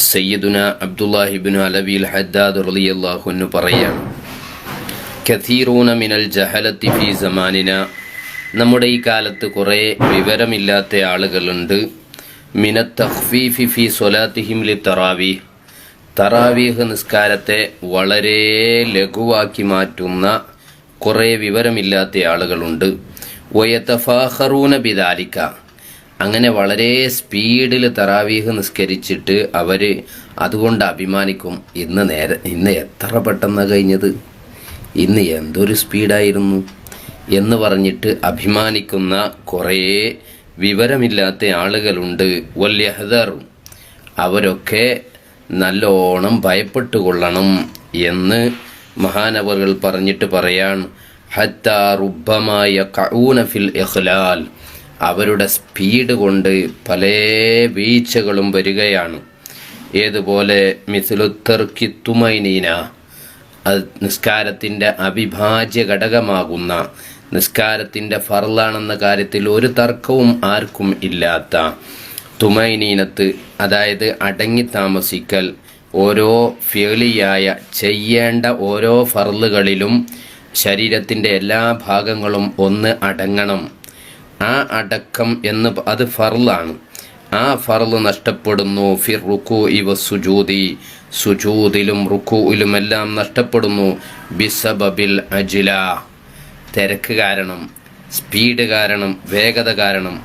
സയ്യിദുന അബ്ദുല്ലാഹിബ്നു അലവിൽ ഹദ്ദാദ് റളിയല്ലാഹു അൻഹു പറയാണ്, കഥീറൂന മിനൽ ജഹലത്തി ഫീ സമാനിന, നമ്മുടെ ഈ കാലത്ത് കുറേ വിവരമില്ലാത്ത ആളുകളുണ്ട്. മിനത്ത് തഖ്ഫീഫി ഫീ സ്വലാത്തിഹിം ലി തറാവീഹ്, തറാവീഹ് നിസ്കാരത്തെ വളരെ ലഘുവാക്കി മാറ്റുന്ന കുറേ വിവരമില്ലാത്ത ആളുകളുണ്ട്. വയതഫാഖറൂന ബിദാലിക, അങ്ങനെ വളരെ സ്പീഡിൽ തറാവീഹ് നിസ്കരിച്ചിട്ട് അവർ അതുകൊണ്ട് അഭിമാനിക്കും. ഇന്ന് എത്ര പെട്ടെന്ന് കഴിഞ്ഞത്, ഇന്ന് എന്തൊരു സ്പീഡായിരുന്നു എന്ന് പറഞ്ഞിട്ട് അഭിമാനിക്കുന്ന കുറേ വിവരമില്ലാത്ത ആളുകളുണ്ട്. വല്യഹ്ദർ, അവരൊക്കെ നല്ലോണം ഭയപ്പെട്ടുകൊള്ളണം എന്ന് മഹാനവറുകൾ പറഞ്ഞിട്ട് പറയാൻ, ഹത്താ റുബ്ബമാ യഖഊന ഫിൽ ഇഖ്ലാൽ, അവരുടെ സ്പീഡ് കൊണ്ട് പല വീഴ്ചകളും വരികയാണ്. ഏതുപോലെ മിസ്ലുത്തർക്കി തുമൈനീന, നിസ്കാരത്തിൻ്റെ അവിഭാജ്യ ഘടകമാകുന്ന, നിസ്കാരത്തിൻ്റെ ഫർളാണെന്ന കാര്യത്തിൽ ഒരു തർക്കവും ആർക്കും ഇല്ലാത്ത തുമൈനീനത്ത്, അതായത് അടങ്ങി താമസിക്കൽ, ഓരോ ഫിഅലിയായ ചെയ്യേണ്ട ഓരോ ഫർളുകളിലും ശരീരത്തിൻ്റെ എല്ലാ ഭാഗങ്ങളും ഒന്ന് അടങ്ങണം. ആ അടക്കം എന്ന് അത് ഫർളാണ്. ആ ഫർള് നഷ്ടപ്പെടുന്നു. ഫിർ റുകൂഇ വസ്സുജൂദി, സുജൂദിലും റുകൂഇലും എല്ലാം നഷ്ടപ്പെടുന്നു. ബിസബബിൽ അജ്ല, തിരക്ക് കാരണം, സ്പീഡ് കാരണം, വേഗത കാരണം.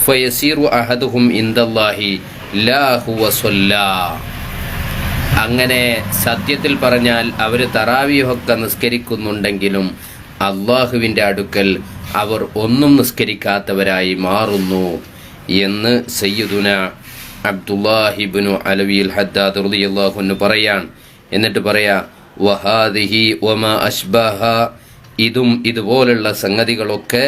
ഫയസീറു അഹദുഹും ഇൻദല്ലാഹി ലാ ഹുവ സ്വല്ലാ, അങ്ങനെ സത്യത്തിൽ പറഞ്ഞാൽ അവർ തറാവീഹൊക്കെ നിസ്കരിക്കുന്നുണ്ടെങ്കിലും അള്ളാഹുവിൻ്റെ അടുക്കൽ അവർ ഒന്നും നിസ്കരിക്കാത്തവരായി മാറുന്നു എന്ന് സയ്യിദുന അബ്ദുല്ലാഹിബ്നു അലവിൽ ഹദ്ദാദ് റളിയല്ലാഹു അൻഹു പറയാൻ. എന്നിട്ട് പറയാ, വഹാദിഹി വമാ അശ്ബഹ, ഇതും ഇതുപോലുള്ള സംഗതികളൊക്കെ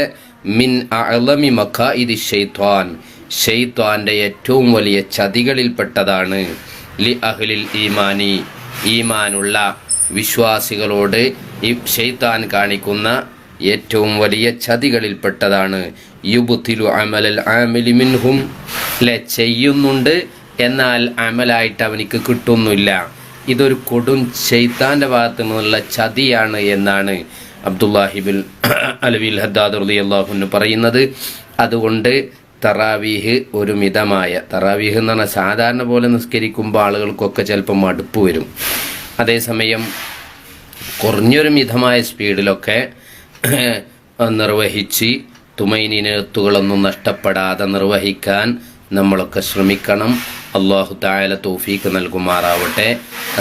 മിൻ അഅ്ലമി മഖായിദി ശൈത്വാൻ, ശൈത്വാന്റെ ഏറ്റവും വലിയ ചതികളിൽപ്പെട്ടതാണ്. ലി അഹ്ലിൽ ഈമാനി, ഈമാനുള്ള വിശ്വാസികളോട് ഈ ശൈത്താൻ കാണിക്കുന്ന ഏറ്റവും വലിയ ചതികളിൽപ്പെട്ടതാണ്. യുബ്തിലു അമലൽ ആമിലി മിൻഹും, ചെയ്യുന്നുണ്ട് എന്നാൽ അമലായിട്ട് അവനിക്ക് കിട്ടുന്നില്ല. ഇതൊരു കൊടും ശൈത്താന്റെ ഭാഗത്തു നിന്നുള്ള ചതിയാണ് എന്നാണ് അബ്ദുല്ലാഹിബിൻ അലവിൽ ഹദ്ദാദ് റളിയല്ലാഹു അൻഹു പറയുന്നത്. അതുകൊണ്ട് തറാവീഹ് ഒരു മിതമായ, തറാവീഹ് എന്ന് പറഞ്ഞാൽ സാധാരണ പോലെ നിസ്കരിക്കുമ്പോൾ ആളുകൾക്കൊക്കെ ചിലപ്പോൾ മടുപ്പ് വരും. അതേസമയം കുറഞ്ഞൊരു മിതമായ സ്പീഡിലൊക്കെ നിർവഹിച്ച് തുമൈനീനത്തുകളൊന്നും നഷ്ടപ്പെടാതെ നിർവഹിക്കാൻ നമ്മളൊക്കെ ശ്രമിക്കണം. അല്ലാഹു തആല തൗഫീഖ് നൽകുമാറാവട്ടെ.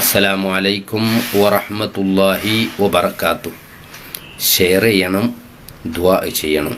അസ്സലാമു അലൈക്കും വറഹ്മത്തുള്ളാഹി വബറകാതുഹു. ഷെയർ ചെയ്യണം, ദുആ ചെയ്യണം.